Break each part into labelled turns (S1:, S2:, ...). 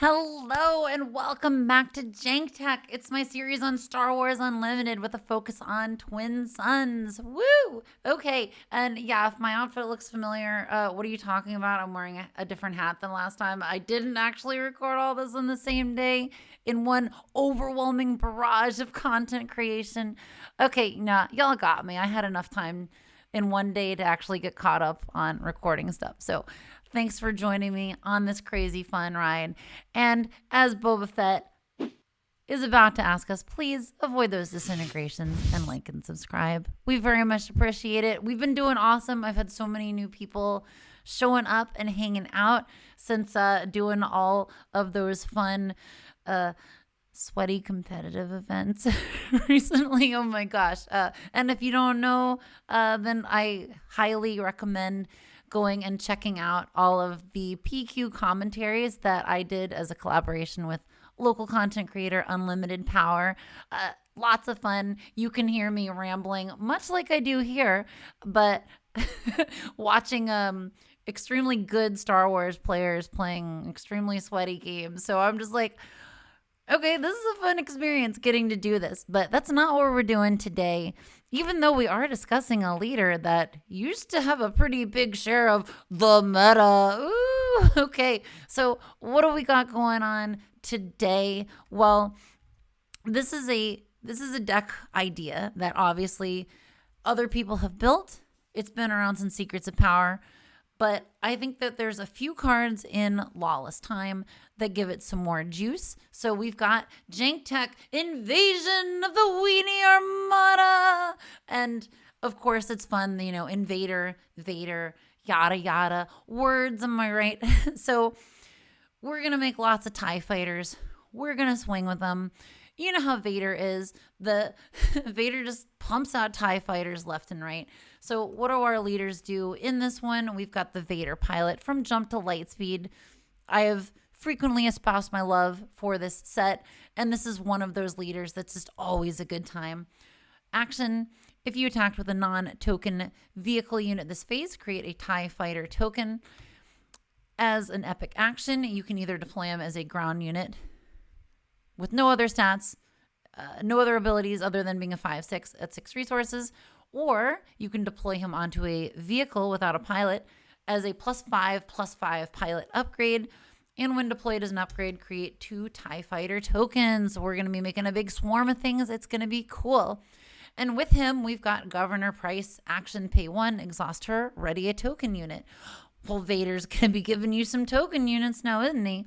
S1: Hello and welcome back to JankTech. It's my series on Star Wars Unlimited with a focus on twin suns. Woo! Okay, and yeah, if my outfit looks familiar, what are you talking about? I'm wearing a different hat than last time. I didn't actually record all this on the same day in one overwhelming barrage of content creation. Okay, nah, y'all got me. I had enough time in one day to actually get caught up on recording stuff. So thanks for joining me on this crazy fun ride. And as Boba Fett is about to ask us, please avoid those disintegrations and like and subscribe. We very much appreciate it. We've been doing awesome. I've had so many new people showing up and hanging out since doing all of those fun sweaty competitive events recently. Oh my gosh. And if you don't know, then I highly recommend going and checking out all of the PQ commentaries that I did as a collaboration with local content creator Unlimited Power. Lots of fun. You can hear me rambling much like I do here, but watching extremely good Star Wars players playing extremely sweaty games. So I'm just like, okay, this is a fun experience getting to do this, but that's not what we're doing today. Even though we are discussing a leader that used to have a pretty big share of the meta. Ooh, okay, so what do we got going on today? Well, this is a deck idea that obviously other people have built. It's been around since Secrets of Power. But I think that there's a few cards in Lawless Time that give it some more juice. So we've got JankTech Invasion of the Weenie Armada. And of course, it's fun, you know, Vader, yada, yada. Words, am I right? So we're going to make lots of TIE fighters. We're going to swing with them. You know how Vader is. Vader just pumps out TIE fighters left and right. So what do our leaders do? In this one, we've got the Vader pilot from Jump to Lightspeed. I have frequently espoused my love for this set, and this is one of those leaders that's just always a good time. Action: if you attacked with a non-token vehicle unit this phase, create a TIE fighter token. As an epic action, you can either deploy him as a ground unit with no other stats, no other abilities other than being a 5/6 at 6 resources, or you can deploy him onto a vehicle without a pilot as a +5/+5 pilot upgrade. And when deployed as an upgrade, create 2 TIE fighter tokens. We're going to be making a big swarm of things. It's going to be cool. And with him, we've got Governor Pryce, action, pay 1, exhaust her, ready a token unit. Well, Vader's going to be giving you some token units now, isn't he?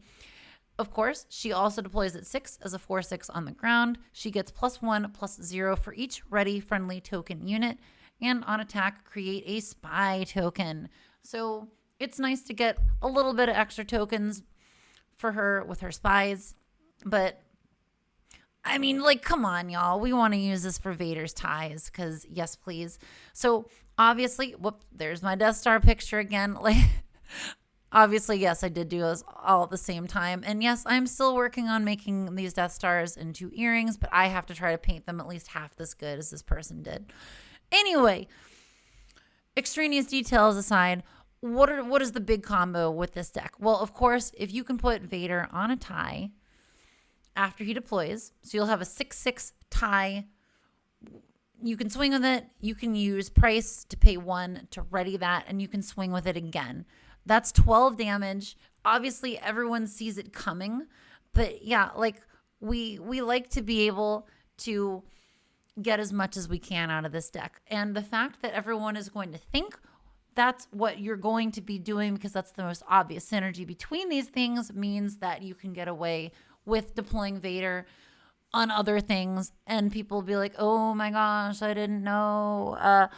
S1: Of course, she also deploys at 6 as a 4/6 on the ground. She gets +1/+0 for each ready friendly token unit. And on attack, create a spy token. So it's nice to get a little bit of extra tokens for her with her spies. But I mean, like, come on, y'all. We want to use this for Vader's ties because, yes, please. So obviously, there's my Death Star picture again. Like, obviously, yes, I did do those all at the same time. And yes, I'm still working on making these Death Stars into earrings, but I have to try to paint them at least half this good as this person did. Anyway, extraneous details aside, what is the big combo with this deck? Well, of course, if you can put Vader on a tie after he deploys, so you'll have a 6/6 tie. You can swing with it. You can use Pryce to pay 1 to ready that, and you can swing with it again. That's 12 damage. Obviously, everyone sees it coming. But yeah, like we like to be able to get as much as we can out of this deck. And the fact that everyone is going to think that's what you're going to be doing because that's the most obvious synergy between these things means that you can get away with deploying Vader on other things. And people will be like, oh my gosh, I didn't know.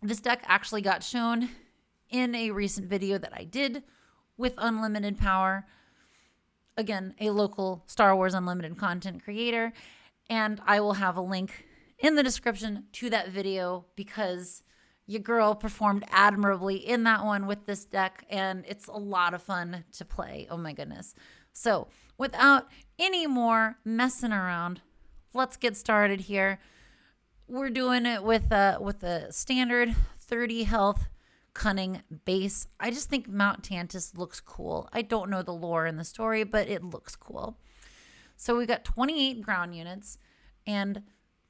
S1: This deck actually got shown in a recent video that I did with Unlimited Power. Again, a local Star Wars Unlimited content creator. And I will have a link in the description to that video because your girl performed admirably in that one with this deck. And it's a lot of fun to play. Oh my goodness. So without any more messing around, let's get started here. We're doing it with a standard 30 health cunning base. I just think Mount Tantus looks cool. I don't know the lore in the story, but it looks cool. So we've got 28 ground units and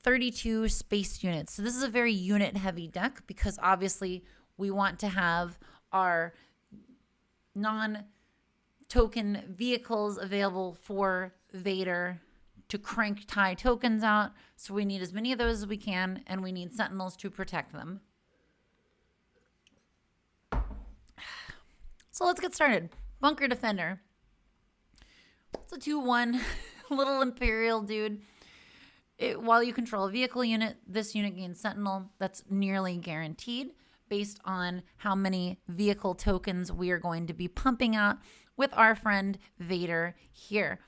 S1: 32 space units. So this is a very unit heavy deck because obviously we want to have our non-token vehicles available for Vader to crank TIE tokens out. So we need as many of those as we can, and we need sentinels to protect them. So let's get started. Bunker Defender. It's a 2/1 little Imperial dude. While you control a vehicle unit, this unit gains sentinel. That's nearly guaranteed based on how many vehicle tokens we are going to be pumping out with our friend Vader here.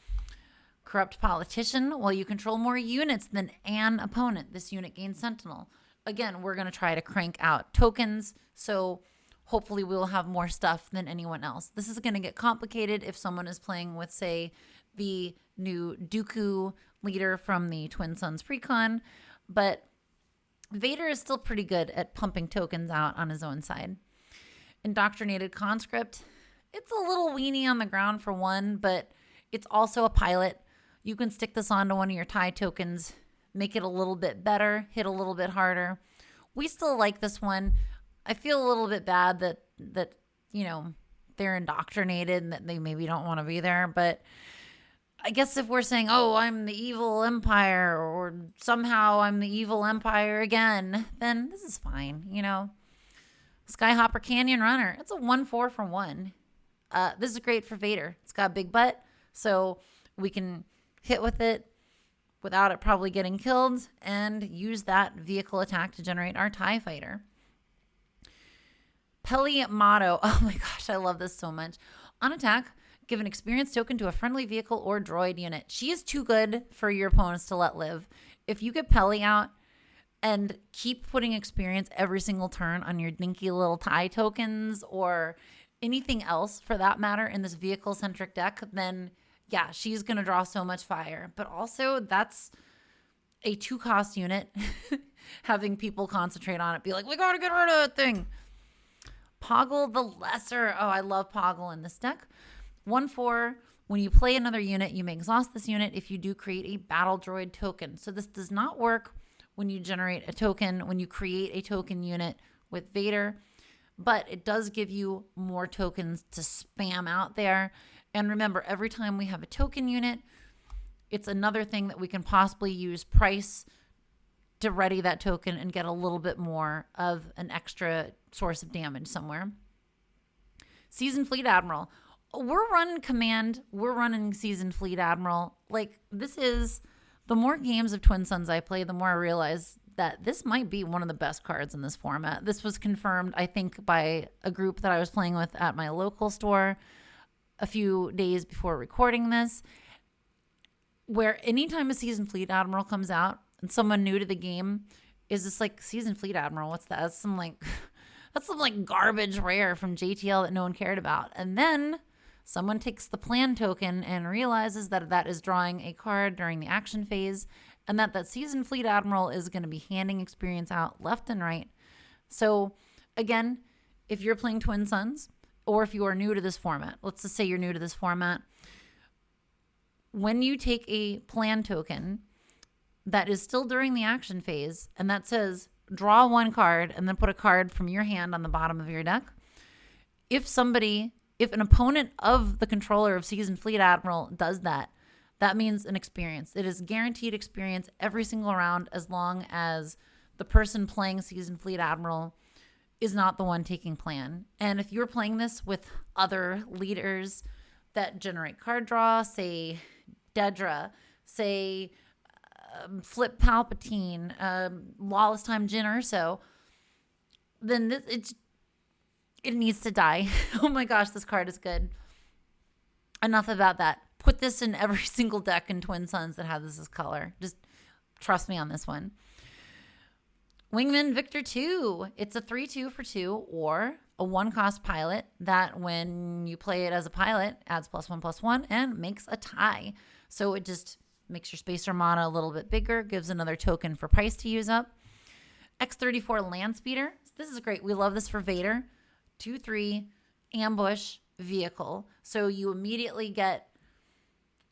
S1: Corrupt Politician. While you control more units than an opponent, this unit gains sentinel. Again, we're going to try to crank out tokens, so hopefully we will have more stuff than anyone else. This is going to get complicated if someone is playing with, say, the new Dooku leader from the Twin Suns Precon, but Vader is still pretty good at pumping tokens out on his own side. Indoctrinated Conscript. It's a little weenie on the ground for one, but it's also a pilot. You can stick this onto one of your TIE tokens, make it a little bit better, hit a little bit harder. We still like this one. I feel a little bit bad that you know, they're indoctrinated and that they maybe don't want to be there, but I guess if we're saying, oh, I'm the evil empire, or somehow I'm the evil empire again, then this is fine, you know. Skyhopper Canyon Runner. It's a 1/4 for 1. This is great for Vader. It's got a big butt, so we can hit with it without it probably getting killed and use that vehicle attack to generate our TIE fighter. Peli Motto. Oh my gosh, I love this so much. On attack, give an experience token to a friendly vehicle or droid unit. She is too good for your opponents to let live. If you get Peli out and keep putting experience every single turn on your dinky little TIE tokens or anything else for that matter in this vehicle-centric deck, then yeah, she's going to draw so much fire. But also, that's a 2-cost unit. Having people concentrate on it, be like, we got to get rid of that thing. Poggle the Lesser. Oh, I love Poggle in this deck. 1/4. When you play another unit, you may exhaust this unit if you do create a battle droid token. So this does not work when you generate a token, when you create a token unit with Vader, but it does give you more tokens to spam out there. And remember, every time we have a token unit, it's another thing that we can possibly use Pryce to ready that token and get a little bit more of an extra source of damage somewhere. Seasoned Fleet Admiral. We're running Command. We're running Seasoned Fleet Admiral. Like, this is, the more games of Twin Suns I play, the more I realize that this might be one of the best cards in this format. This was confirmed, I think, by a group that I was playing with at my local store a few days before recording this, where anytime a Seasoned Fleet Admiral comes out and someone new to the game is just like, Seasoned Fleet Admiral, what's that? That's some like garbage rare from JTL that no one cared about. And then someone takes the plan token and realizes that that is drawing a card during the action phase, and that Seasoned Fleet Admiral is going to be handing experience out left and right. So again, if you're playing Twin Suns, or if you are new to this format, let's just say you're new to this format, when you take a plan token that is still during the action phase, and that says draw 1 card and then put a card from your hand on the bottom of your deck, if an opponent of the controller of Seasoned Fleet Admiral does that, that means an experience. It is guaranteed experience every single round as long as the person playing Seasoned Fleet Admiral is not the one taking plan. And if you're playing this with other leaders that generate card draw, say Dedra, say Flip Palpatine, Lawless Time Jyn Erso, then it needs to die. Oh my gosh, this card is good. Enough about that. Put this in every single deck in Twin Suns that has this color. Just trust me on this one. Wingman Victor 2. It's a 3/2 for 2 or a 1-cost pilot that when you play it as a pilot adds +1/+1 and makes a tie. So it just makes your Space Armada a little bit bigger, gives another token for Pryce to use up. X-34 Landspeeder. This is great. We love this for Vader. 2/3 ambush vehicle. So you immediately get,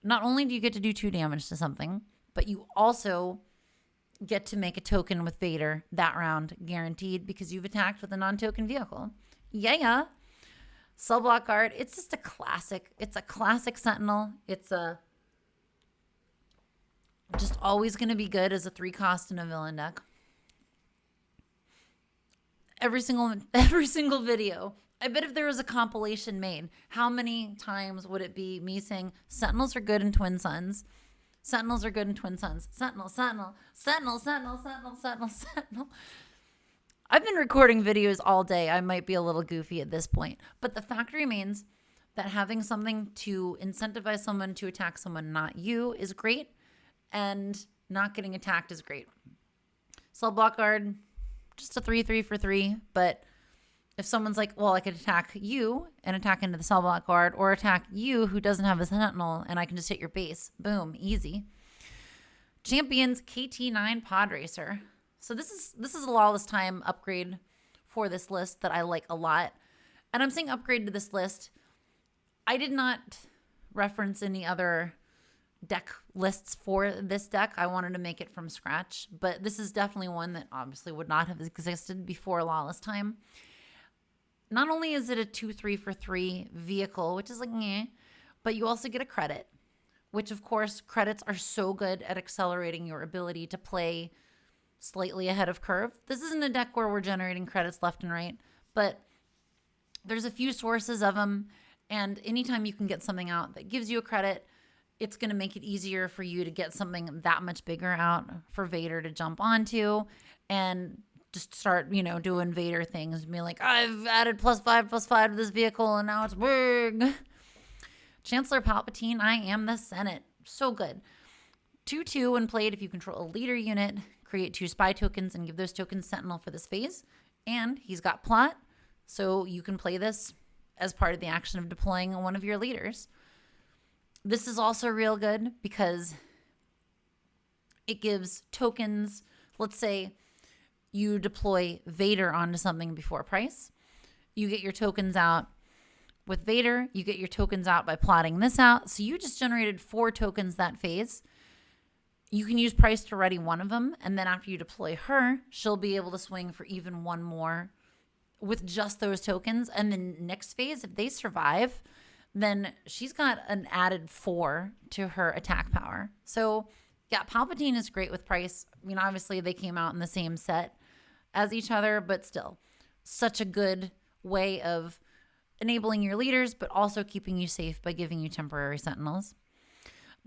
S1: not only do you get to do 2 damage to something, but you also get to make a token with Vader that round, guaranteed, because you've attacked with a non-token vehicle. Yeah. Cell block guard, it's just a classic. It's a classic Sentinel. It's just always going to be good as a 3 cost in a villain deck. Every single video. I bet if there was a compilation made, how many times would it be me saying Sentinels are good in Twin Suns? Sentinels are good in Twin Suns. Sentinel. I've been recording videos all day. I might be a little goofy at this point. But the fact remains that having something to incentivize someone to attack someone, not you, is great. And not getting attacked is great. Cell block guard, just a 3/3 for 3. But if someone's like, well, I could attack you and attack into the cell block guard, or attack you who doesn't have a Sentinel, and I can just hit your base. Boom, easy. Champions KT9 Pod Racer. So this is a Lawless Time upgrade for this list that I like a lot. And I'm saying upgrade to this list. I did not reference any other deck lists for this deck. I wanted to make it from scratch. But this is definitely one that obviously would not have existed before Lawless Time. Not only is it a 2/3 for 3 vehicle, which is like, meh, but you also get a credit, which of course credits are so good at accelerating your ability to play slightly ahead of curve. This isn't a deck where we're generating credits left and right, but there's a few sources of them. And anytime you can get something out that gives you a credit, it's going to make it easier for you to get something that much bigger out for Vader to jump onto and just start, doing Vader things and be like, I've added +5/+5 to this vehicle and now it's big. Chancellor Palpatine, I am the Senate. So good. 2/2 when played, if you control a leader unit, create 2 spy tokens and give those tokens Sentinel for this phase. And he's got plot, so you can play this as part of the action of deploying one of your leaders. This is also real good because it gives tokens. Let's say you deploy Vader onto something before Pryce. You get your tokens out with Vader. You get your tokens out by plotting this out. So you just generated 4 tokens that phase. You can use Pryce to ready one of them. And then after you deploy her, she'll be able to swing for even one more with just those tokens. And then next phase, if they survive, then she's got an added 4 to her attack power. So yeah, Palpatine is great with Pryce. I mean, obviously they came out in the same set as each other, but still such a good way of enabling your leaders, but also keeping you safe by giving you temporary sentinels.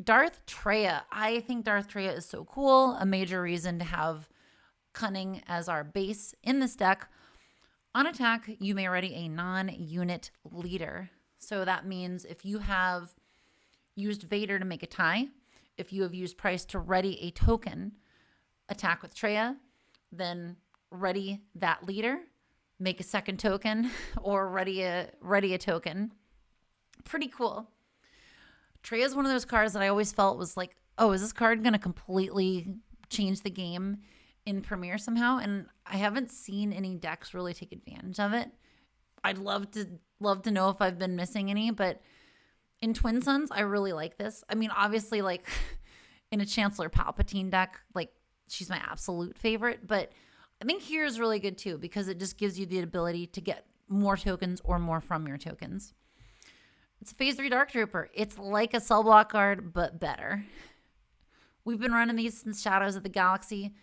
S1: Darth Treya. I think Darth Treya is so cool. A major reason to have Cunning as our base in this deck. On attack, you may ready a non-unit leader. So that means if you have used Vader to make a tie, if you have used Pryce to ready a token, attack with Treya, then ready that leader, make a second token, or ready a token. Pretty cool. Treya is one of those cards that I always felt was like, oh, is this card going to completely change the game in Premiere somehow? And I haven't seen any decks really take advantage of it. I'd love to know if I've been missing any, but in Twin Suns, I really like this. I mean, obviously, like in a Chancellor Palpatine deck, like she's my absolute favorite, but I think here is really good too because it just gives you the ability to get more tokens or more from your tokens. It's a Phase 3 Dark Trooper. It's like a cell block card, but better. We've been running these since Shadows of the Galaxy,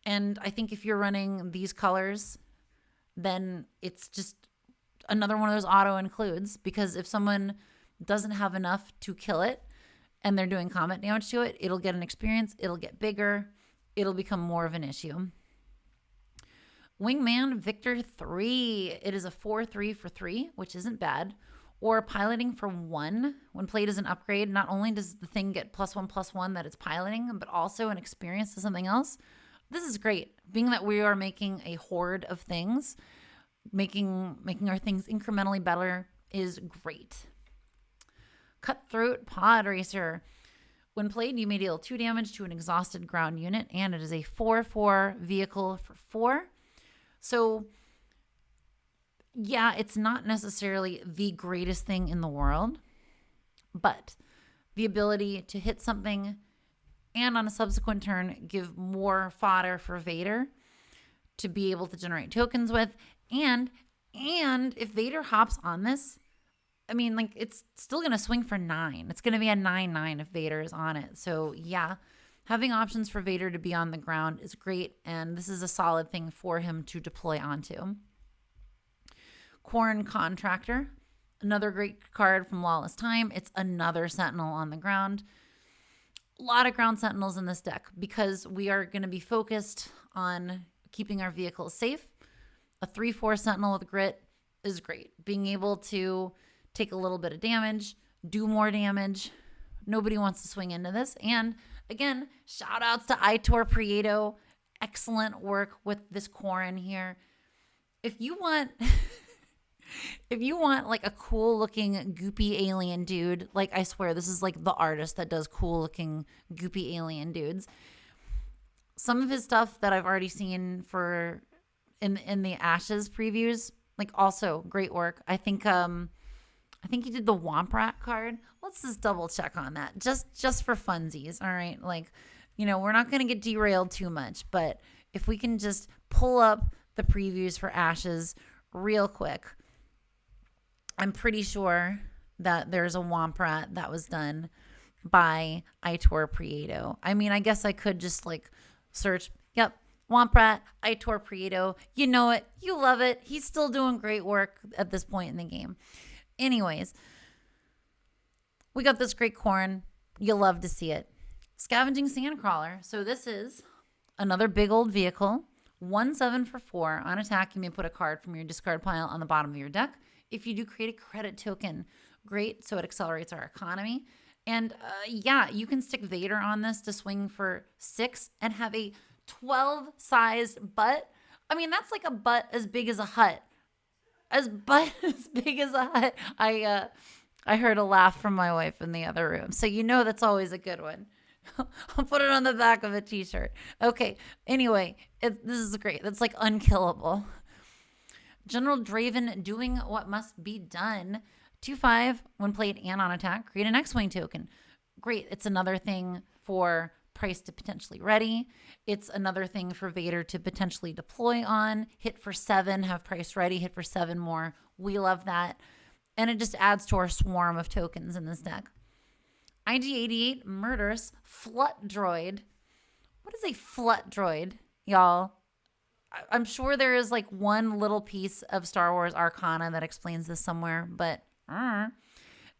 S1: and I think if you're running these colors, then it's just another one of those auto includes, because if someone doesn't have enough to kill it and they're doing combat damage to it, it'll get an experience, it'll get bigger, it'll become more of an issue. Wingman Victor 3. It is a 4/3 for 3, which isn't bad. Or piloting for 1. When played as an upgrade, not only does the thing get +1/+1 that it's piloting, but also an experience to something else. This is great. Being that we are making a horde of things, making our things incrementally better is great. Cutthroat Pod Racer. When played, you may deal 2 damage to an exhausted ground unit, and it is a 4/4 vehicle for 4. So Yeah, it's not necessarily the greatest thing in the world, but the ability to hit something and on a subsequent turn give more fodder for Vader to be able to generate tokens with. And if Vader hops on this, I mean, like, it's still going to swing for 9. It's going to be a 9/9 if Vader is on it. So, yeah, having options for Vader to be on the ground is great, and this is a solid thing for him to deploy onto. Corn Contractor, another great card from Lawless Time. It's another Sentinel on the ground. A lot of ground Sentinels in this deck because we are going to be focused on keeping our vehicles safe. A 3/4 Sentinel with grit is great. Being able to take a little bit of damage, do more damage. Nobody wants to swing into this. And again, shout outs to Itor Prieto. Excellent work with this Corrin here. If you want like a cool looking goopy alien dude, like, I swear this is like the artist that does cool looking goopy alien dudes. Some of his stuff that I've already seen for in the Ashes previews, like, also great work. I think he did the Womp Rat card. Let's just double check on that. Just for funsies. All right. Like, we're not going to get derailed too much, but if we can just pull up the previews for Ashes real quick, I'm pretty sure that there's a Womp Rat that was done by Itor Prieto. I mean, I guess I could just like search, yep, Womp Rat, Itor Prieto. You know it. You love it. He's still doing great work at this point in the game. Anyways, we got this great Corrin. You'll love to see it. Scavenging Sandcrawler. So this is another big old vehicle. 1/7 for 4. On attack, you may put a card from your discard pile on the bottom of your deck. If you do, create a credit token. Great, so it accelerates our economy. And yeah, you can stick Vader on this to swing for 6 and have a 12-sized butt. I mean, that's like a butt as big as a hut. As big as a hut. I heard a laugh from my wife in the other room. So that's always a good one. I'll put it on the back of a t-shirt. Okay. Anyway, this is great. That's like unkillable. General Draven doing what must be done. 2/5 when played and on attack. Create an X-Wing token. Great. It's another thing for Pryce to potentially ready. It's another thing for Vader to potentially deploy on. Hit for 7, have Pryce ready, hit for 7 more. We love that. And it just adds to our swarm of tokens in this deck. IG-88, Murderous, Flut Droid. What is a Flut Droid, y'all? I'm sure there is like one little piece of Star Wars Arcana that explains this somewhere, but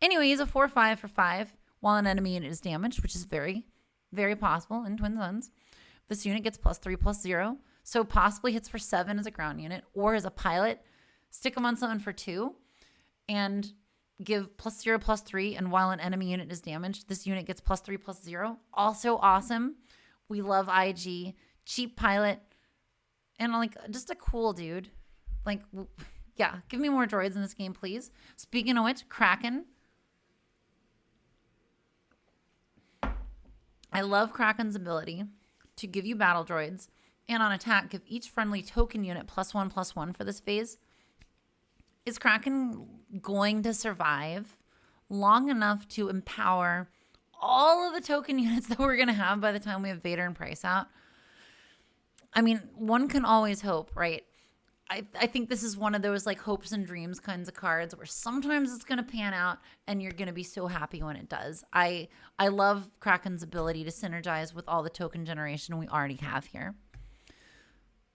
S1: anyway, he's a 4/5 for 5 while an enemy unit is damaged, which is very, very possible in Twin Suns. This unit gets +3/+0, so possibly hits for 7 as a ground unit or as a pilot. Stick him on something for 2 and give +0/+3, and while an enemy unit is damaged, this unit gets +3/+0. Also awesome. We love IG. Cheap pilot. And like just a cool dude. Like, yeah, give me more droids in this game, please. Speaking of which, Kraken. I love Kraken's ability to give you battle droids, and on attack, give each friendly token unit +1/+1 for this phase. Is Kraken going to survive long enough to empower all of the token units that we're going to have by the time we have Vader and Pryce out? I mean, one can always hope, right? I think this is one of those like hopes and dreams kinds of cards where sometimes it's going to pan out and you're going to be so happy when it does. I love Kraken's ability to synergize with all the token generation we already have here.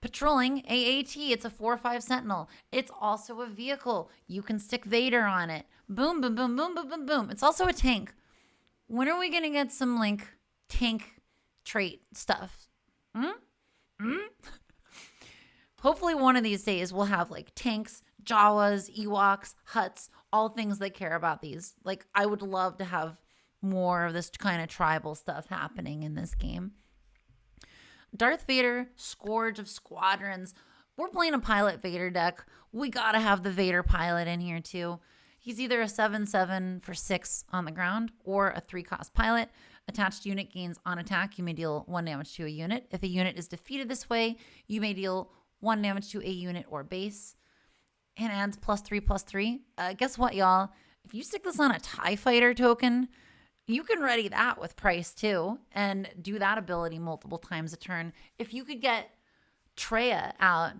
S1: Patrolling AAT, it's a 4/5 Sentinel. It's also a vehicle. You can stick Vader on it. Boom, boom, boom, boom, boom, boom, boom. It's also a tank. When are we going to get some like tank trait stuff? Hopefully one of these days we'll have like tanks, Jawas, Ewoks, Hutts, all things that care about these. Like, I would love to have more of this kind of tribal stuff happening in this game. Darth Vader, Scourge of Squadrons. We're playing a pilot Vader deck. We gotta have the Vader pilot in here too. He's either a 7/7 for 6 on the ground or a 3-cost pilot. Attached unit gains on attack. You may deal 1 damage to a unit. If a unit is defeated this way, you may deal 1 damage to a unit or base. and adds +3/+3. Guess what, y'all? If you stick this on a TIE Fighter token, you can ready that with Pryce too and do that ability multiple times a turn. If you could get Traya out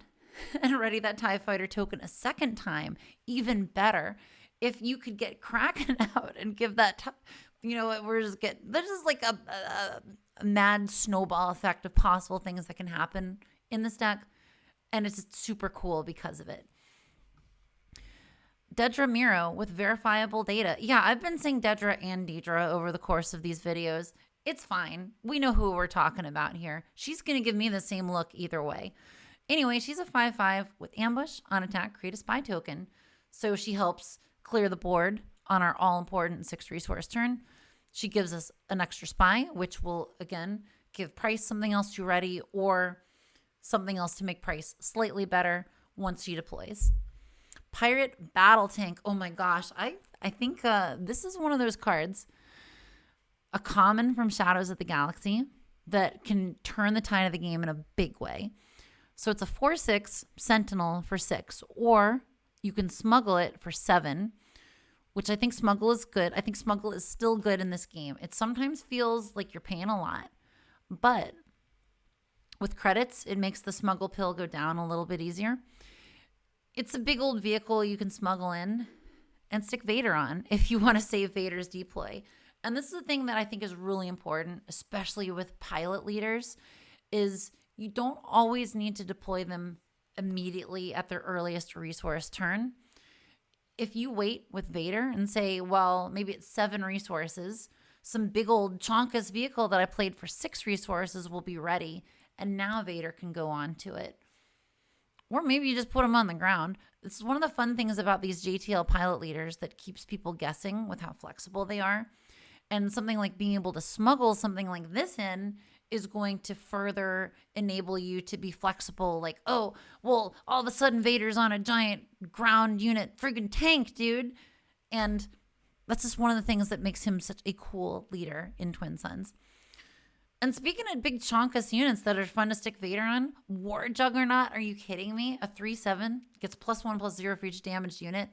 S1: and ready that TIE Fighter token a second time, even better. If you could get Kraken out and give that, there's just like a mad snowball effect of possible things that can happen in this deck. And it's just super cool because of it. Dedra Miro with verifiable data. Yeah, I've been saying Dedra and Deidre over the course of these videos. It's fine. We know who we're talking about here. She's going to give me the same look either way. Anyway, she's a 5/5 with ambush, on attack, create a spy token. So she helps clear the board on our all-important 6-resource turn. She gives us an extra spy, which will, again, give Pryce something else to ready or something else to make Pryce slightly better once she deploys. Pirate Battle Tank. Oh my gosh. I think this is one of those cards, a common from Shadows of the Galaxy, that can turn the tide of the game in a big way. So it's a 4/6 Sentinel for 6, or you can smuggle it for 7, which I think smuggle is good. I think smuggle is still good in this game. It sometimes feels like you're paying a lot, but with credits, it makes the smuggle pill go down a little bit easier. It's a big old vehicle you can smuggle in and stick Vader on if you want to save Vader's deploy. And this is the thing that I think is really important, especially with pilot leaders, is you don't always need to deploy them immediately at their earliest resource turn. If you wait with Vader and say, well, maybe it's 7 resources, some big old chonkus vehicle that I played for 6 resources will be ready, and now Vader can go on to it. Or maybe you just put them on the ground. This is one of the fun things about these JTL pilot leaders that keeps people guessing with how flexible they are. And something like being able to smuggle something like this in is going to further enable you to be flexible. Like, oh, well, all of a sudden Vader's on a giant ground unit friggin' tank, dude. And that's just one of the things that makes him such a cool leader in Twin Suns. And speaking of big chonkus units that are fun to stick Vader on, War Juggernaut, are you kidding me? A 3/7 gets +1/+0 for each damaged unit.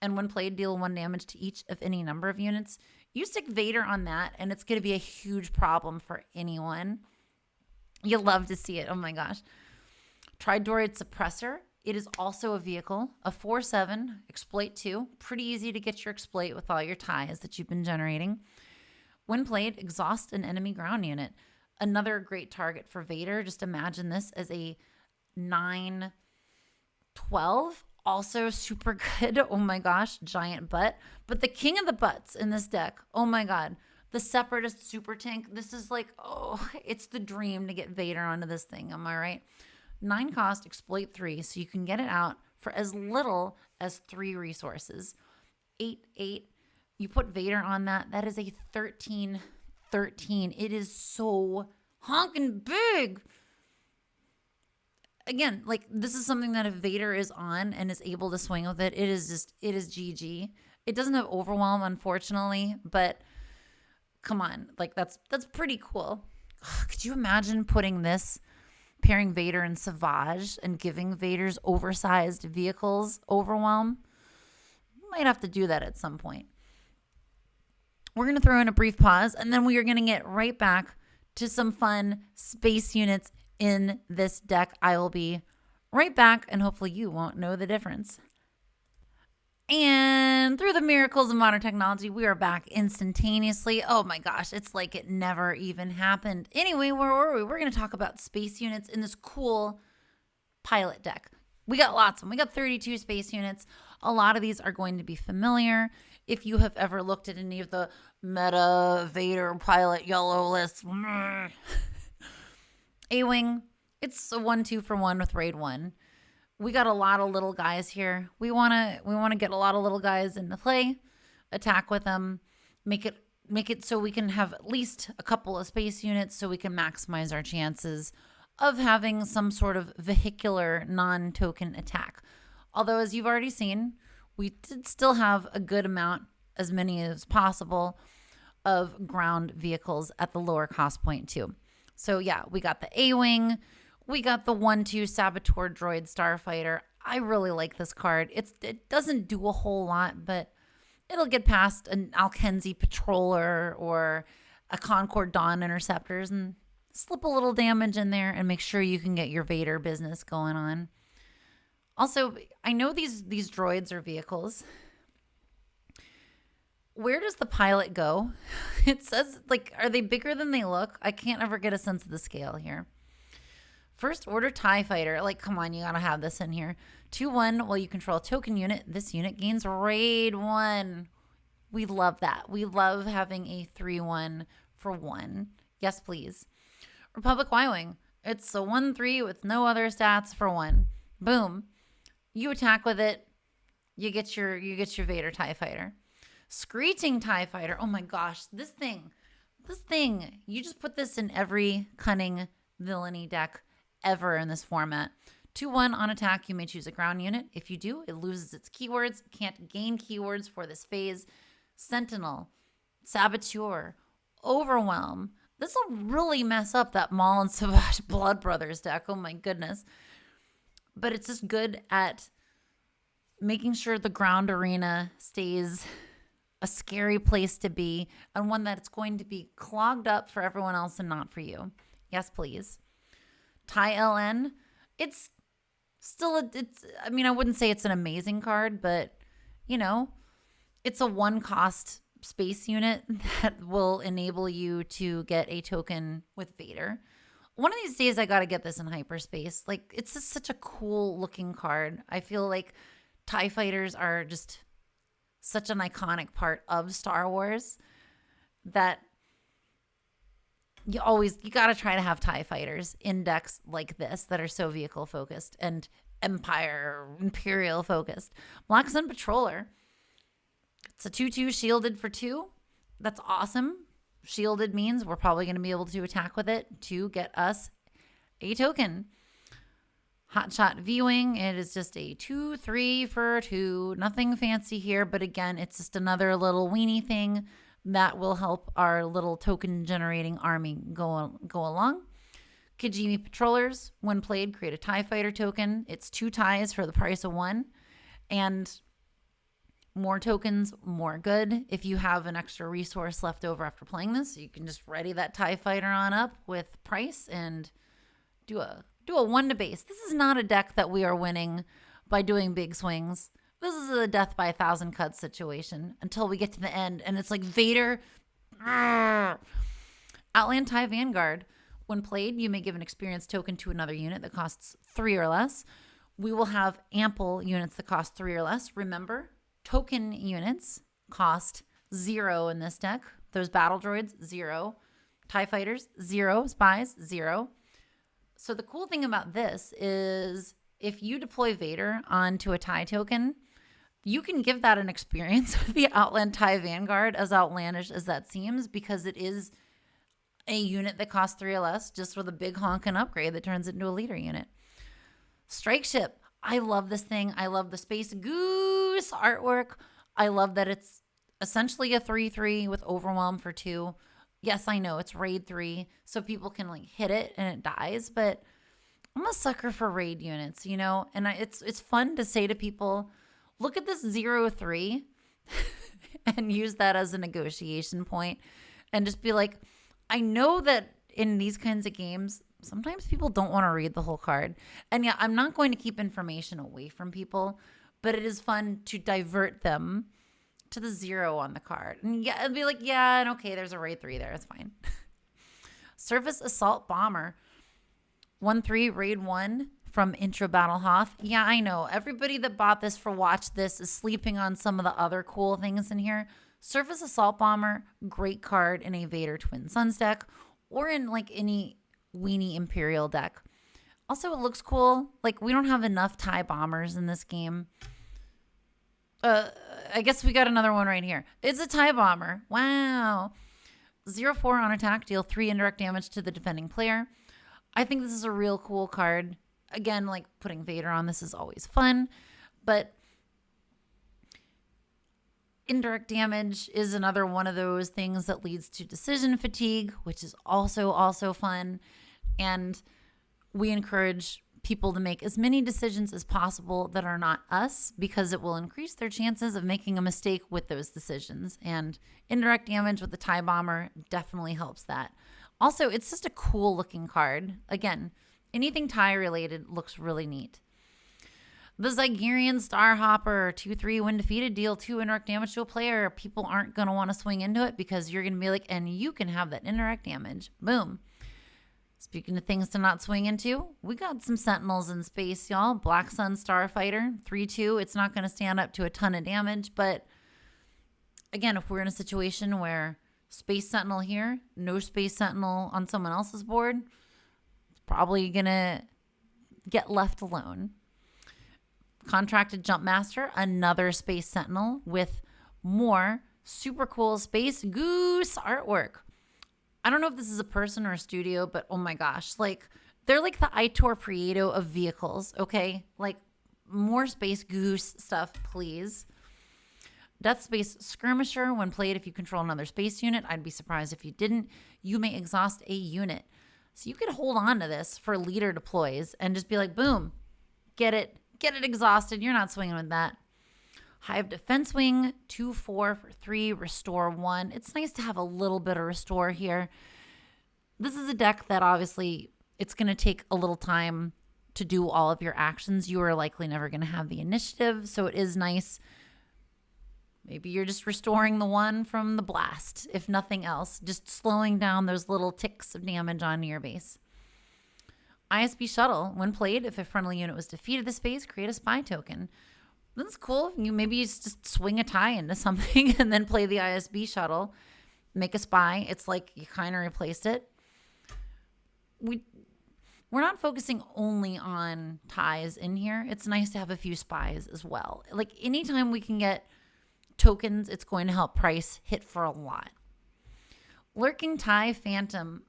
S1: And when played, deal 1 damage to each of any number of units. You stick Vader on that, and it's going to be a huge problem for anyone. You'll love to see it. Oh my gosh. Tridroid Suppressor. It is also a vehicle, a 4/7, exploit 2. Pretty easy to get your exploit with all your ties that you've been generating. When played, exhaust an enemy ground unit. Another great target for Vader. Just imagine this as a 9/12. Also super good. Oh my gosh, giant butt. But the king of the butts in this deck, oh my god, the Separatist super tank. This is like, oh, it's the dream to get Vader onto this thing. Am I right? 9 cost, exploit 3, so you can get it out for as little as 3 resources. 8/8. You put Vader on that. That is a 13/13. It is so honking big. Again, like, this is something that if Vader is on and is able to swing with it, it is GG. It doesn't have overwhelm, unfortunately, but come on, like, that's pretty cool. Could you imagine putting this, pairing Vader and Savage and giving Vader's oversized vehicles overwhelm? You might have to do that at some point. We're going to throw in a brief pause, and then we are going to get right back to some fun space units in this deck. I will be right back, and hopefully you won't know the difference. And through the miracles of modern technology, we are back instantaneously. Oh my gosh, it's like it never even happened. Anyway, where were we? We're going to talk about space units in this cool pilot deck. We got lots of them. We got 32 space units. A lot of these are going to be familiar. If you have ever looked at any of the meta Vader pilot yellow lists, A-Wing, it's a 1/2 for 1 with raid 1. We got a lot of little guys here. We want to get a lot of little guys into play, attack with them, make it so we can have at least a couple of space units so we can maximize our chances of having some sort of vehicular non-token attack. Although, as you've already seen, we did still have a good amount, as many as possible, of ground vehicles at the lower cost point too. So yeah, we got the A-Wing, we got the 1/2 Saboteur Droid Starfighter. I really like this card. It doesn't do a whole lot, but it'll get past an Alkenzi Patroller or a Concord Dawn Interceptors and slip a little damage in there and make sure you can get your Vader business going on. Also, I know these droids are vehicles. Where does the pilot go? It says, like, are they bigger than they look? I can't ever get a sense of the scale here. First Order TIE Fighter. Like, come on, you gotta have this in here. 2-1, while you control a token unit, this unit gains Raid 1. We love that. We love having a 3-1 for 1. Yes, please. Republic Y-Wing. It's a 1-3 with no other stats for 1. Boom. You attack with it. You get your Vader TIE Fighter. Screeching TIE Fighter. Oh my gosh, this thing. You just put this in every cunning villainy deck ever in this format. 2-1 on attack, you may choose a ground unit. If you do, it loses its keywords. Can't gain keywords for this phase. Sentinel, Saboteur, Overwhelm. This will really mess up that Maul and Savage Blood Brothers deck. Oh my goodness. But it's just good at making sure the ground arena stays a scary place to be and one that it's going to be clogged up for everyone else and not for you. Yes, please. TIE LN. It's still, I wouldn't say it's an amazing card, but, it's a 1-cost space unit that will enable you to get a token with Vader. One of these days, I got to get this in hyperspace. Like, it's just such a cool looking card. I feel like TIE Fighters are just such an iconic part of Star Wars that you got to try to have TIE Fighters in decks like this that are so vehicle focused and Imperial focused. Black Sun Patroller. It's a 2-2 shielded for 2. That's awesome. Shielded means we're probably going to be able to attack with it to get us a token. Hotshot V-Wing. It is just a 2-3 for 2. Nothing fancy here, but again, it's just another little weenie thing that will help our little token generating army go along. Kijimi Patrollers. When played, create a TIE Fighter token. It's 2 ties for the price of 1. And more tokens, more good. If you have an extra resource left over after playing this, you can just ready that TIE Fighter on up with Pryce and do a 1 to base. This is not a deck that we are winning by doing big swings. This is a death by 1,000 cuts situation until we get to the end and it's like Vader. Outland TIE Vanguard. When played, you may give an experience token to another unit that costs 3 or less. We will have ample units that cost 3 or less. Remember, token units cost 0 in this deck. Those battle droids, 0. TIE Fighters, 0. Spies, 0. So the cool thing about this is if you deploy Vader onto a TIE token, you can give that an experience with the Outland TIE Vanguard, as outlandish as that seems, because it is a unit that costs 3 or less, just with a big honkin' upgrade that turns it into a leader unit. Strike Ship. I love this thing. I love the Space Goose artwork. I love that it's essentially a 3-3 with Overwhelm for 2. Yes, I know it's raid 3, so people can like hit it and it dies, but I'm a sucker for raid units, and it's fun to say to people, look at this 0-3 and use that as a negotiation point and just be like, I know that in these kinds of games, sometimes people don't want to read the whole card. And yeah, I'm not going to keep information away from people, but it is fun to divert them to the 0 on the card. And yeah, it'd be like, yeah, and okay, there's a raid 3 there. It's fine. Surface Assault Bomber. 1-3, raid 1 from Intro Battle Hoth. Yeah, I know. Everybody that bought this for Watch This is sleeping on some of the other cool things in here. Surface Assault Bomber, great card in a Vader Twin Suns deck or in like any weenie Imperial deck. Also, it looks cool. Like, we don't have enough TIE bombers in this game. I guess we got another one right here. It's a TIE bomber. Wow. 0-4 on attack. Deal 3 indirect damage to the defending player. I think this is a real cool card. Again, like putting Vader on this is always fun. But indirect damage is another one of those things that leads to decision fatigue, which is also fun. And we encourage people to make as many decisions as possible that are not us, because it will increase their chances of making a mistake with those decisions. And indirect damage with the TIE Bomber definitely helps that. Also, it's just a cool looking card. Again, anything TIE related looks really neat. The Zygerian Starhopper, 2/3 when defeated, deal 2 indirect damage to a player. People aren't going to want to swing into it because you're going to be like, and you can have that indirect damage. Boom. Speaking of things to not swing into, we got some Sentinels in space, y'all. Black Sun Starfighter, 3/2. It's not going to stand up to a ton of damage, but again, if we're in a situation where Space Sentinel here, no Space Sentinel on someone else's board, it's probably going to get left alone. Contracted Jump Master, another Space Sentinel with more super cool Space Goose artwork. I don't know if this is a person or a studio, but oh my gosh, like they're like the Aitor Prieto of vehicles, okay? Like more Space Goose stuff, please. Death Space Skirmisher, when played, if you control another space unit, I'd be surprised if you didn't, you may exhaust a unit. So you could hold on to this for leader deploys and just be like, boom, get it exhausted. You're not swinging with that. Hive Defense Wing, 2/4 for 3, restore 1. It's nice to have a little bit of restore here. This is a deck that obviously it's going to take a little time to do all of your actions. You are likely never going to have the initiative, so it is nice. Maybe you're just restoring the 1 from the blast, if nothing else. Just slowing down those little ticks of damage onto your base. ISB Shuttle, when played, if a friendly unit was defeated this phase, create a spy token. That's cool. Maybe you just swing a TIE into something and then play the ISB Shuttle, make a spy. It's like you kind of replaced it. We're not focusing only on TIEs in here. It's nice to have a few spies as well. Like anytime we can get tokens, it's going to help Pryce hit for a lot. Lurking TIE Phantom.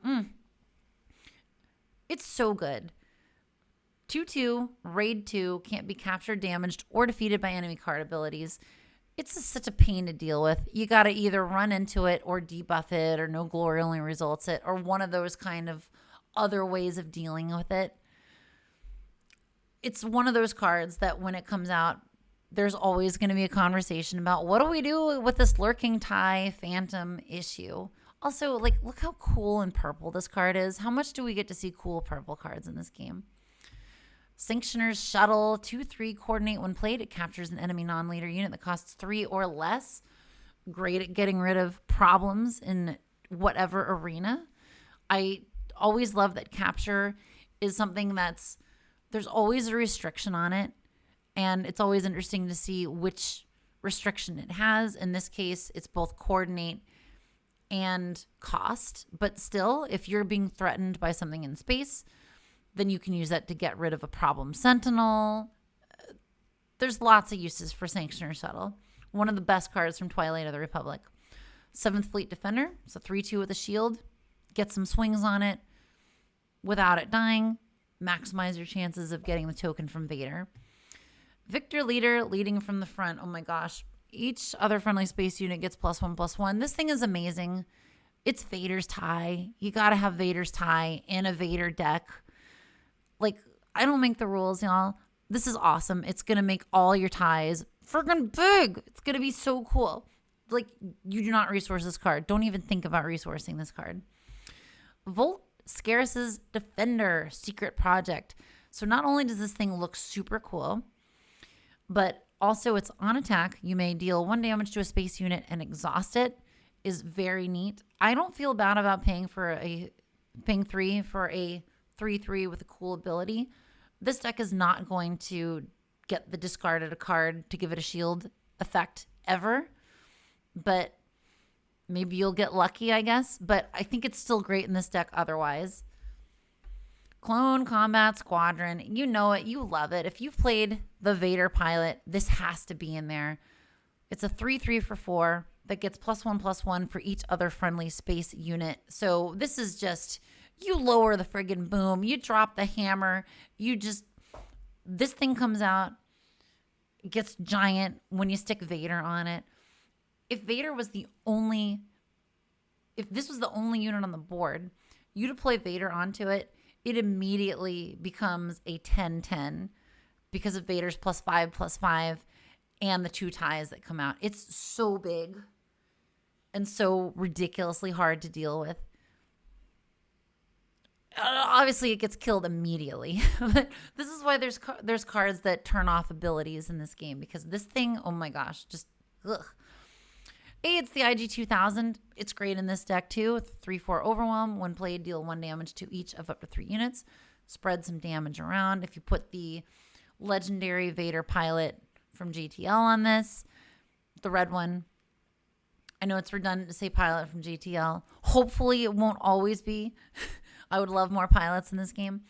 S1: It's so good. 2/2, raid 2, can't be captured, damaged, or defeated by enemy card abilities. It's just such a pain to deal with. You got to either run into it or debuff it, or no glory only results it, or one of those kind of other ways of dealing with it. It's one of those cards that when it comes out, there's always going to be a conversation about what do we do with this Lurking TIE Phantom issue. Also, like, look how cool and purple this card is. How much do we get to see cool purple cards in this game? Sanctioner's Shuttle, 2/3 coordinate when played. It captures an enemy non-leader unit that costs 3 or less. Great at getting rid of problems in whatever arena. I always love that capture is something there's always a restriction on it. And it's always interesting to see which restriction it has. In this case, it's both coordinate and cost. But still, if you're being threatened by something in space, then you can use that to get rid of a problem sentinel. There's lots of uses for Sanctioner Shuttle. One of the best cards from Twilight of the Republic. 7th Fleet Defender. It's a 3/2 with a shield. Get some swings on it without it dying. Maximize your chances of getting the token from Vader. Victor Leader, leading from the front. Oh my gosh. Each other friendly space unit gets +1/+1. This thing is amazing. It's Vader's TIE. You got to have Vader's TIE in a Vader deck. Like, I don't make the rules, y'all. This is awesome. It's going to make all your TIEs friggin' big. It's going to be so cool. Like, you do not resource this card. Don't even think about resourcing this card. Volt Scarus's Defender, Secret Project. So not only does this thing look super cool, but also it's on attack. You may deal 1 damage to a space unit and exhaust it. Is very neat. I don't feel bad about paying 3 for a 3/3 with a cool ability. This deck is not going to get the discarded a card to give it a shield effect ever, but maybe you'll get lucky, I guess. But I think it's still great in this deck otherwise. Clone Combat Squadron, you know it, you love it. If you've played the Vader pilot, this has to be in there. It's a 3/3 for 4 that gets +1/+1 for each other friendly space unit. So this is just, you lower the friggin' boom, you drop the hammer, this thing comes out, it gets giant when you stick Vader on it. If this was the only unit on the board, you deploy Vader onto it, it immediately becomes a 10-10 because of Vader's +5/+5 and the 2 ties that come out. It's so big and so ridiculously hard to deal with. Obviously, it gets killed immediately. But this is why there's cards that turn off abilities in this game, because this thing, oh my gosh, just ugh. It's the IG-2000. It's great in this deck too. 3/4 overwhelm. When played, deal 1 damage to each of up to 3 units. Spread some damage around. If you put the legendary Vader pilot from JTL on this, the red one. I know it's redundant to say pilot from JTL. Hopefully it won't always be. I would love more pilots in this game.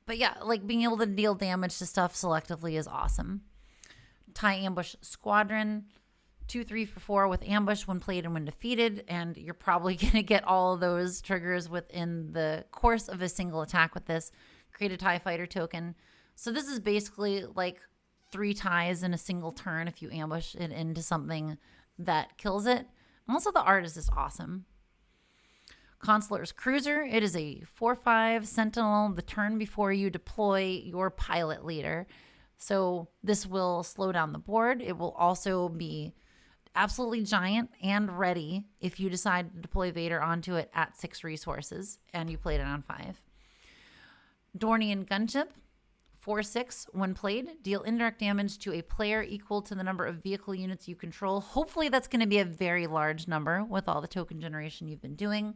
S1: But yeah, like being able to deal damage to stuff selectively is awesome. TIE Ambush Squadron. 2/3 for 4 with ambush when played and when defeated, and you're probably going to get all of those triggers within the course of a single attack with this. Create a TIE Fighter token. So this is basically like 3 ties in a single turn if you ambush it into something that kills it. And also the art is just awesome. Consular's Cruiser. It is a 4/5 Sentinel the turn before you deploy your pilot leader. So this will slow down the board. It will also be absolutely giant and ready if you decide to deploy Vader onto it at 6 resources and you played it on 5. Dornian Gunship, 4/6 when played. Deal indirect damage to a player equal to the number of vehicle units you control. Hopefully that's going to be a very large number with all the token generation you've been doing.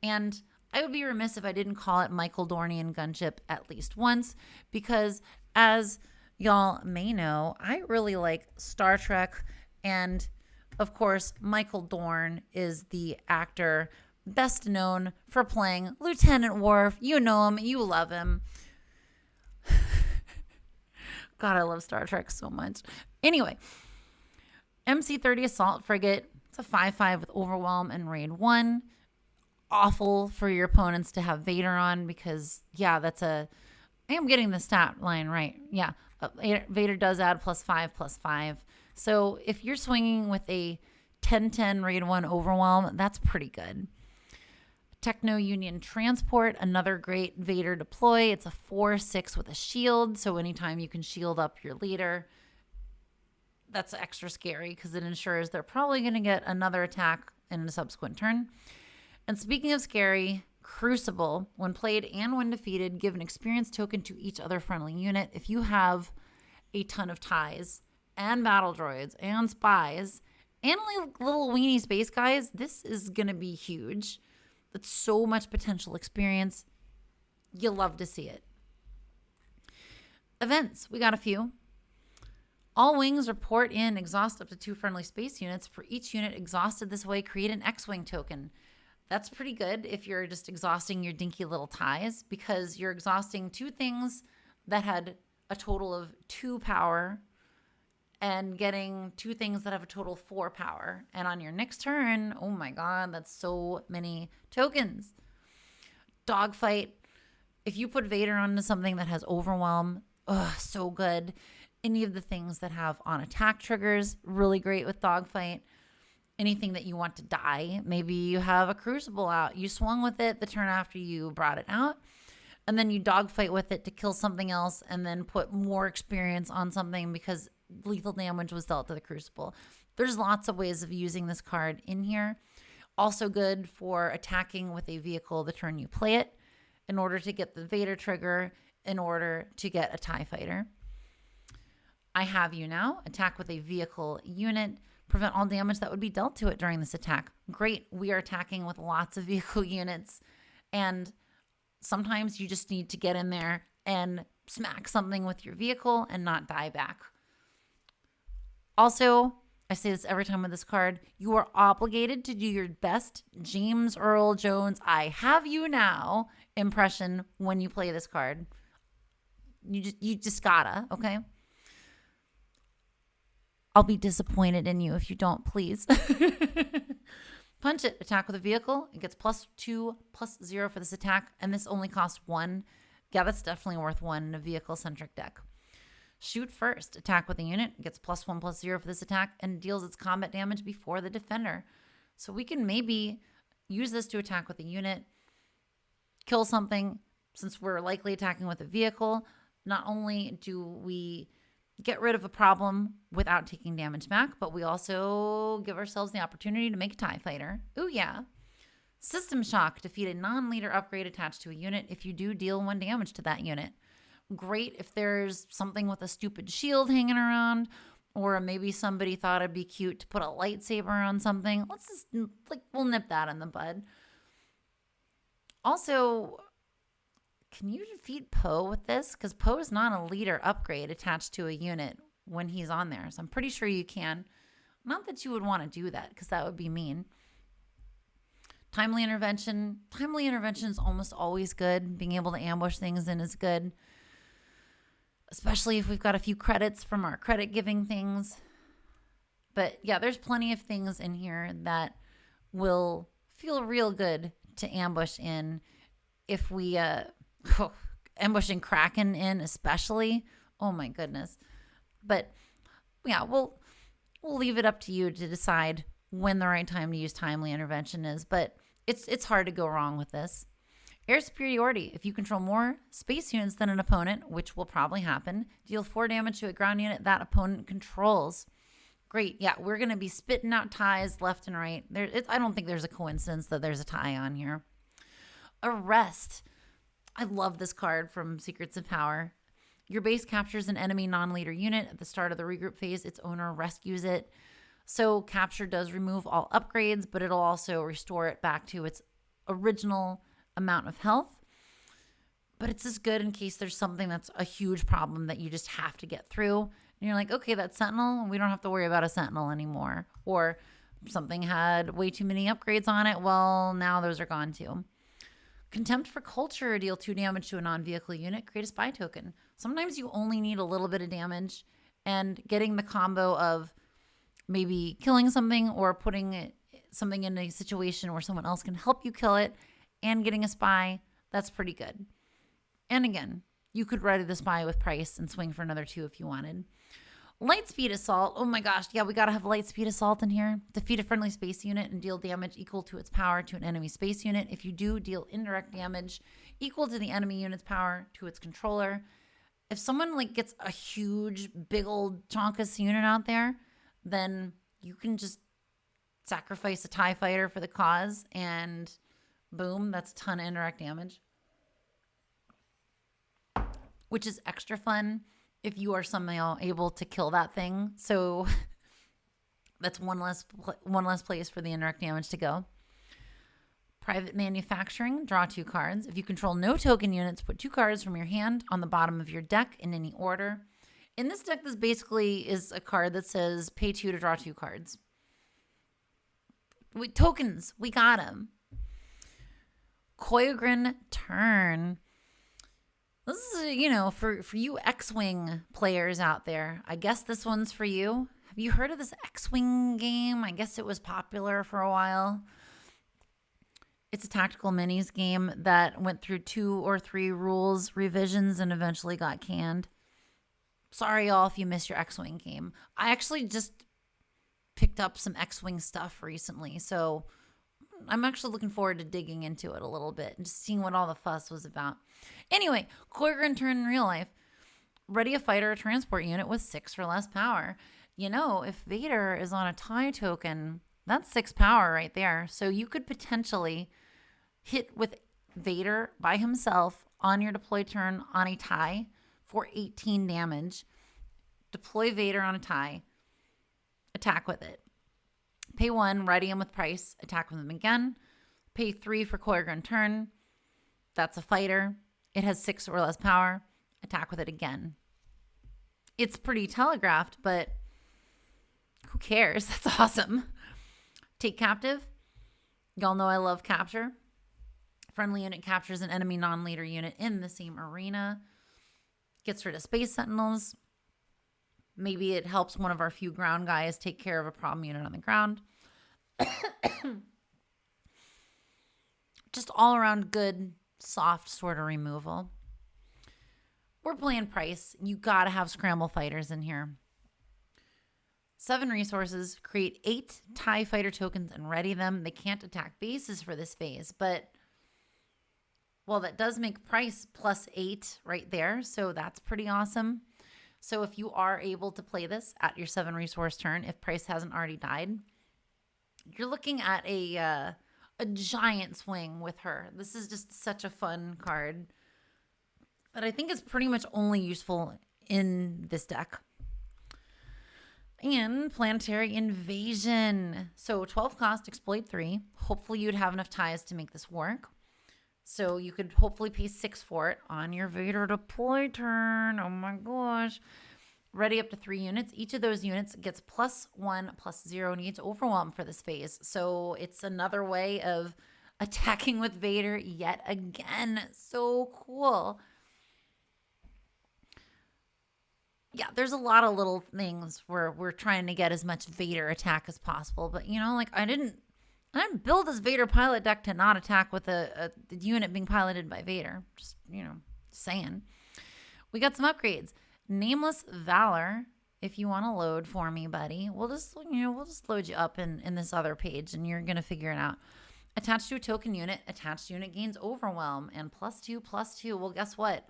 S1: And I would be remiss if I didn't call it Michael Dornian Gunship at least once, because as y'all may know, I really like Star Trek. And of course, Michael Dorn is the actor best known for playing Lieutenant Worf. You know him. You love him. God, I love Star Trek so much. Anyway, MC-30 Assault Frigate. It's a 5/5 with Overwhelm and Raid 1. Awful for your opponents to have Vader on because, yeah, I am getting the stat line right. Yeah, Vader does add +5/+5. So if you're swinging with a 10-10 Raid 1 Overwhelm, that's pretty good. Techno Union Transport, another great Vader deploy. It's a 4/6 with a shield. So anytime you can shield up your leader, that's extra scary because it ensures they're probably going to get another attack in a subsequent turn. And speaking of scary, Crucible, when played and when defeated, give an experience token to each other friendly unit. If you have a ton of ties and battle droids and spies and little weenie space guys, this is going to be huge. That's so much potential experience. You'll love to see it. Events, we got a few. All wings report in exhaust up to 2 friendly space units. For each unit exhausted this way, create an X-Wing token. That's pretty good if you're just exhausting your dinky little ties, because you're exhausting 2 things that had a total of 2 power and getting 2 things that have a total of 4 power. And on your next turn, oh my God, that's so many tokens. Dogfight. If you put Vader onto something that has Overwhelm, so good. Any of the things that have on attack triggers, really great with Dogfight. Anything that you want to die, maybe you have a Crucible out. You swung with it the turn after you brought it out, and then you dogfight with it to kill something else and then put more experience on something because lethal damage was dealt to the Crucible. There's lots of ways of using this card in here. Also good for attacking with a vehicle the turn you play it in order to get the Vader trigger, in order to get a TIE Fighter. I have you now. Attack with a vehicle unit. Prevent all damage that would be dealt to it during this attack. Great. We are attacking with lots of vehicle units. And sometimes you just need to get in there and smack something with your vehicle and not die back. Also, I say this every time with this card, you are obligated to do your best James Earl Jones, I have you now impression when you play this card. You just gotta, okay? I'll be disappointed in you if you don't, please. Punch it. Attack with a vehicle. It gets +2/+0 for this attack, and this only costs 1. Yeah, that's definitely worth 1 in a vehicle-centric deck. Shoot first. Attack with a unit. It gets +1/+0 for this attack and deals its combat damage before the defender. So we can maybe use this to attack with a unit, kill something, Since we're likely attacking with a vehicle, not only do we get rid of a problem without taking damage back, but we also give ourselves the opportunity to make a TIE fighter. Ooh, yeah. System shock. Defeat a non-leader upgrade attached to a unit if you do deal 1 damage to that unit. Great if there's something with a stupid shield hanging around, or maybe somebody thought it'd be cute to put a lightsaber on something. Let's just, we'll nip that in the bud. Also, can you defeat Poe with this? Because Poe is not a leader upgrade attached to a unit when he's on there. So I'm pretty sure you can. Not that you would want to do that, because that would be mean. Timely intervention. Timely intervention is almost always good. Being able to ambush things in is good. Especially if we've got a few credits from our credit giving things. But yeah, there's plenty of things in here that will feel real good to ambush in if we... ambushing Kraken in especially. Oh my goodness. But yeah, we'll leave it up to you to decide when the right time to use timely intervention is. But it's hard to go wrong with this. Air superiority. If you control more space units than an opponent, which will probably happen, deal 4 damage to a ground unit that opponent controls. Great. Yeah, we're going to be spitting out ties left and right. I don't think there's a coincidence that there's a tie on here. Arrest. I love this card from Secrets of Power. Your base captures an enemy non-leader unit at the start of the regroup phase. Its owner rescues it. So capture does remove all upgrades, but it'll also restore it back to its original amount of health. But it's just good in case there's something that's a huge problem that you just have to get through. And you're like, okay, that Sentinel, we don't have to worry about a Sentinel anymore. Or something had way too many upgrades on it. Well, now those are gone too. Contempt for culture, deal 2 damage to a non-vehicle unit, create a spy token. Sometimes you only need a little bit of damage, and getting the combo of maybe killing something or putting something in a situation where someone else can help you kill it and getting a spy, that's pretty good. And again, you could ready the spy with Pryce and swing for another 2 if you wanted. Lightspeed assault. Oh my gosh. Yeah, we got to have lightspeed assault in here. Defeat a friendly space unit and deal damage equal to its power to an enemy space unit. If you do, deal indirect damage equal to the enemy unit's power to its controller. If someone gets a huge, big old chonkus unit out there, then you can just sacrifice a TIE fighter for the cause and boom, that's a ton of indirect damage. Which is extra fun if you are somehow able to kill that thing. So that's one less place for the indirect damage to go. Private manufacturing, draw 2 cards. If you control no token units, put 2 cards from your hand on the bottom of your deck in any order. In this deck, this basically is a card that says pay 2 to draw 2 cards. With tokens, we got them. Koyogrin turn. This is, for you X-Wing players out there, I guess this one's for you. Have you heard of this X-Wing game? I guess it was popular for a while. It's a tactical minis game that went through 2 or 3 rules revisions and eventually got canned. Sorry, y'all, if you missed your X-Wing game. I actually just picked up some X-Wing stuff recently, so I'm actually looking forward to digging into it a little bit and just seeing what all the fuss was about. Anyway, Koyogrin turn in real life. Ready a fighter or transport unit with 6 or less power. If Vader is on a TIE token, that's 6 power right there. So you could potentially hit with Vader by himself on your deploy turn on a TIE for 18 damage. Deploy Vader on a TIE. Attack with it. Pay 1, ready him with Pryce, attack with him again. Pay 3 for Koyogrin turn. That's a fighter. It has 6 or less power. Attack with it again. It's pretty telegraphed, but who cares? That's awesome. Take captive. Y'all know I love capture. Friendly unit captures an enemy non-leader unit in the same arena. Gets rid of space sentinels. Maybe it helps one of our few ground guys take care of a problem unit on the ground. Just all around good, soft sort of removal. We're playing Pryce. You gotta have scramble fighters in here. 7 resources. Create 8 TIE fighter tokens and ready them. They can't attack bases for this phase, but Well, that does make Pryce +8 right there. So that's pretty awesome. So if you are able to play this at your 7 resource turn, if Pryce hasn't already died, you're looking at a giant swing with her. This is just such a fun card that I think is pretty much only useful in this deck. And Planetary Invasion. So 12 cost, exploit 3. Hopefully you'd have enough ties to make this work. So you could hopefully pay 6 for it on your Vader deploy turn. Oh my gosh. Ready up to 3 units. Each of those units gets +1/+0, needs overwhelm for this phase. So it's another way of attacking with Vader yet again. So cool. Yeah, there's a lot of little things where we're trying to get as much Vader attack as possible. But, you know, like I didn't build this Vader pilot deck to not attack with a unit being piloted by Vader. Just, you know, saying. We got some upgrades. Nameless Valor, if you want to load for me, buddy. We'll just load you up in this other page and you're going to figure it out. Attached to a token unit, attached unit gains overwhelm and +2/+2. Well, guess what?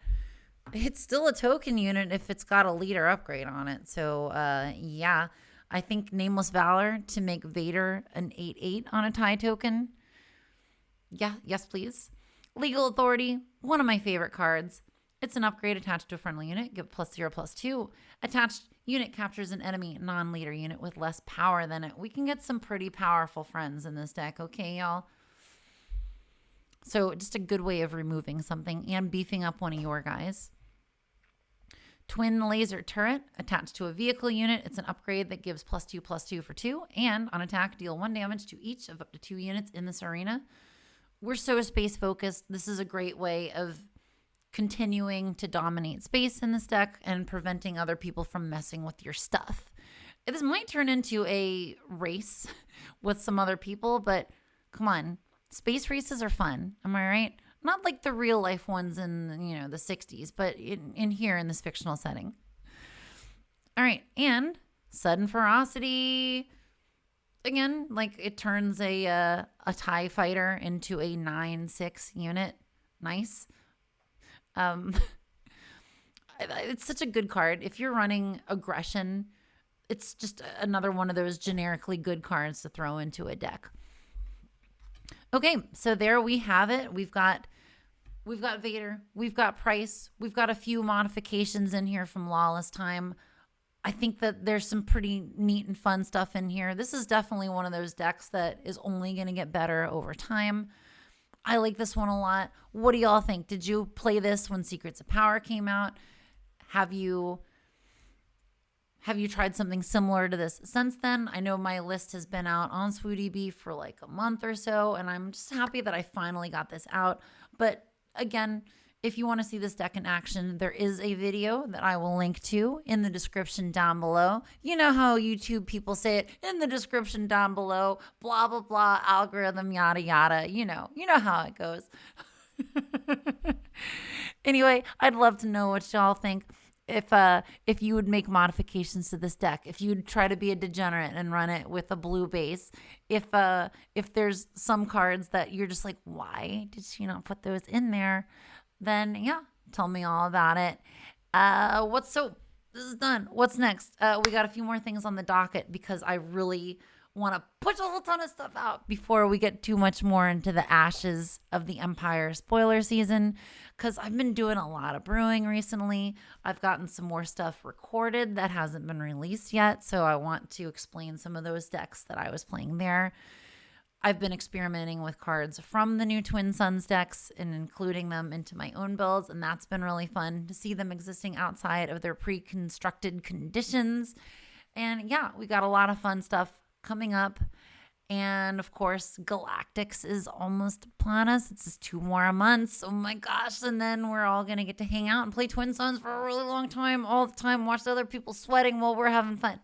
S1: It's still a token unit if it's got a leader upgrade on it. So, yeah, I think Nameless Valor to make Vader an 8/8 on a tie token. Yeah, yes, please. Legal Authority, one of my favorite cards. It's an upgrade attached to a friendly unit. Give +0/+2. Attached unit captures an enemy non-leader unit with less power than it. We can get some pretty powerful friends in this deck, okay, y'all? So just a good way of removing something and beefing up one of your guys. Twin Laser Turret attached to a vehicle unit. It's an upgrade that gives +2/+2 for 2. And on attack, deal 1 damage to each of up to 2 units in this arena. We're so space focused. This is a great way of continuing to dominate space in this deck and preventing other people from messing with your stuff. This might turn into a race with some other people, but come on. Space races are fun. Am I right? Not like the real life ones in, you know, the 60s, but in here in this fictional setting. All right. And Sudden Ferocity. Again, like it turns a TIE fighter into a 9/6 unit. Nice. It's such a good card. If you're running aggression, it's just another one of those generically good cards to throw into a deck. Okay, so there we have it. We've got Vader, we've got Pryce, we've got a few modifications in here from Lawless Time. I think that there's some pretty neat and fun stuff in here. This is definitely one of those decks that is only going to get better over time. I like this one a lot. What do y'all think? Did you play this when Secrets of Power came out? Have you tried something similar to this since then? I know my list has been out on swupdx for like a month or so, and I'm just happy that I finally got this out. But again, if you want to see this deck in action, there is a video that I will link to in the description down below. You know how YouTube people say it, in the description down below, blah, blah, blah, algorithm, yada, yada. You know how it goes. Anyway, I'd love to know what y'all think. If you would make modifications to this deck, if you'd try to be a degenerate and run it with a blue base, if there's some cards that you're just like, why did she not put those in there? Then yeah, tell me all about it. This is done. What's next? We got a few more things on the docket because I really want to push a whole ton of stuff out before we get too much more into the ashes of the Empire spoiler season, because I've been doing a lot of brewing recently. I've gotten some more stuff recorded that hasn't been released yet, so I want to explain some of those decks that I was playing there. I've been experimenting with cards from the new Twin Suns decks and including them into my own builds, and that's been really fun to see them existing outside of their pre-constructed conditions. And yeah, we got a lot of fun stuff coming up. And of course, Galactics is upon us. It's just 2 more months. Oh my gosh. And then we're all going to get to hang out and play Twin Suns for a really long time, all the time, watch other people sweating while we're having fun.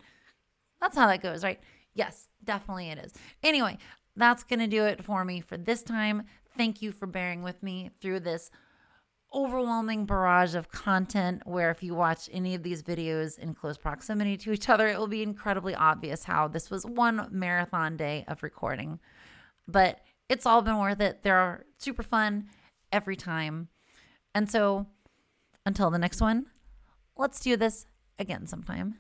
S1: That's how that goes, right? Yes, definitely it is. Anyway, that's going to do it for me for this time. Thank you for bearing with me through this overwhelming barrage of content where if you watch any of these videos in close proximity to each other, it will be incredibly obvious how this was one marathon day of recording. But it's all been worth it. They're super fun. every time. And so until the next one, let's do this again sometime.